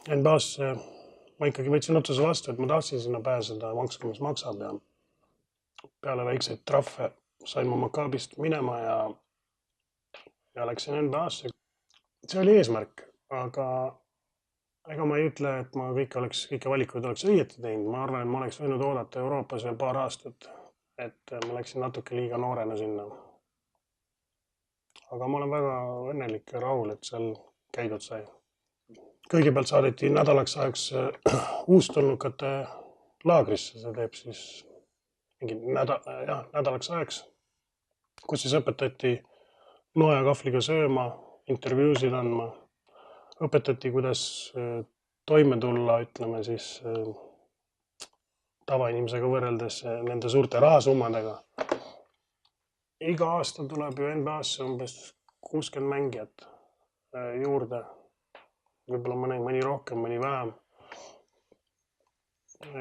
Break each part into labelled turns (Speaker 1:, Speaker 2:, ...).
Speaker 1: NBA-sse ma ikkagi võtsin otsuse vastu, et ma tahtsin sinna pääseda, makske, mis maksab ja peale väikseid trahve sain ma Maccabist minema ja läksin NBA-sse. See oli eesmärk, aga ega ma ei ütle, et ma kõiki valikuid oleks õieti teinud. Ma arvan, et ma oleks võinud oodata Euroopas veel paar aastat, et ma läksin natuke liiga noorena sinna. Aga ma olen väga õnnelik ja rahul, et seal käidud sai. Kõigepealt saadeti nädalaks ajaks uustulnukate laagrisse, see teeb siis mingi nädalaks ajaks, kus siis õpetati noa ja kahvliga sööma, intervjuusid andma, õpetati, kuidas toime tulla, ütleme siis tavainimesega võrreldes nende suurte rahasummadega. Iga aasta tuleb ju NBA-sse umbes 60 mängijat juurde. Võib-olla mõni rohkem, mõni vähem.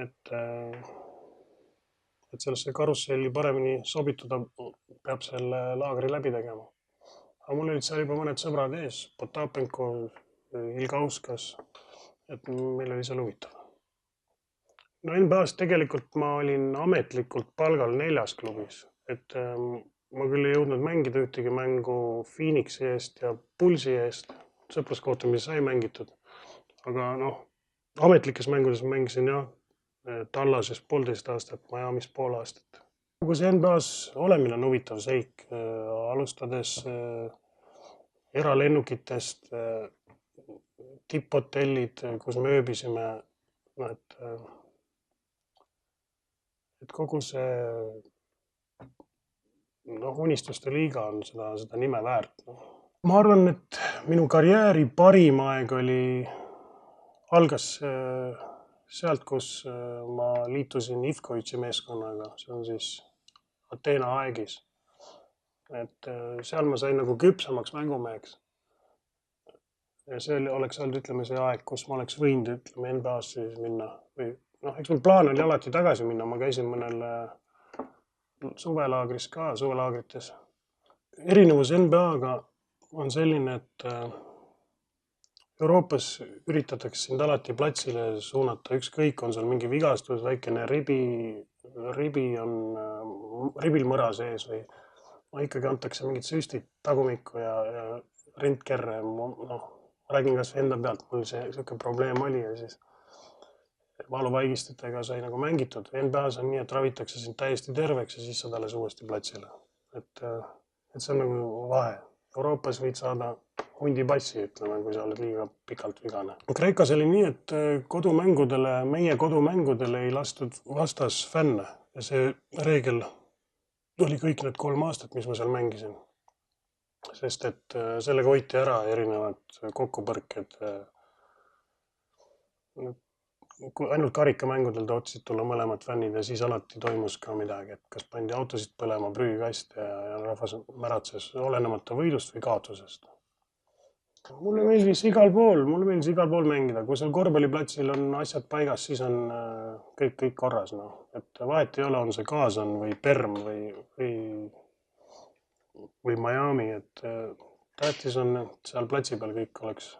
Speaker 1: Et sellesse karusselli paremini sobituda peab selle laagri läbi tegema. Aga mul olid seal juba mõned sõbrad ees, Potapenko, Ilgauskas, et meil oli seal huvitav. No NBA-s tegelikult ma olin ametlikult palgal 4 klubis, et ma küll ei jõudnud mängida ühtegi mängu Phoenixi eest ja Pulsi eest, sõpruskohtumises sai mängitud, aga ametlikes mängudes mängisin jah, Tallases 1,5 aastat, Miamis pool aastat. Kogu see NBA-s olemine on huvitav seik, alustades eralennukitest, tipphotellid, kus me ööbisime, et kogu see unistuste liiga on seda nime väärt. Ma arvan, et minu karjääri parim aeg algas sealt, kus ma liitusin Ivkovitši meeskonnaga, see on siis Ateena Aegis. Et seal ma sain nagu küpsemaks mängumeheks. Ja see oleks olnud, ütleme, see aeg, kus ma oleks võinud, ütleme, NBA-sse minna. Eks mul plaan oli alati tagasi minna, ma käisin mõnel suvelaagris ka, suvelaagrites. Erinevus NBA-ga on selline, et Euroopas üritatakse sind alati platsile suunata, ükskõik on seal mingi vigastus, väikene ribil mõra sees või ikkagi antakse mingid süstid tagumikku ja rindkerre. Ma räägin kas enda pealt, mul selline probleem oli ja siis valuvaigistitega sai nagu mängitud. NBA-s on nii, et ravitakse sind täiesti terveks ja siis saad alles uuesti platsile. Et see on nagu vahe. Euroopas võid saada hundipassi, ütleme, kui sa oled liiga pikalt vigane. Kreekas oli nii, et meie kodumängudele ei lastud vastas fänne ja see reegel oli kõik need 3 aastat, mis ma seal mängisin. Sest et sellega hoiti ära erinevad kokkupõrked. Ainult karikamängudel tahtsid tulla mõlemad fännid ja siis alati toimus ka midagi, et kas pandi autosid põlema, prügikast ja rahvas märatses olenemata võidust või kaotusest. Mulle meeldis igal pool mängida. Kui seal korvpalliplatsil on asjad paigas, siis on kõik korras. Et vahet ei ole, on see Kaasan või Perm või Miami. Et tähtis on, et seal platsi peal kõik oleks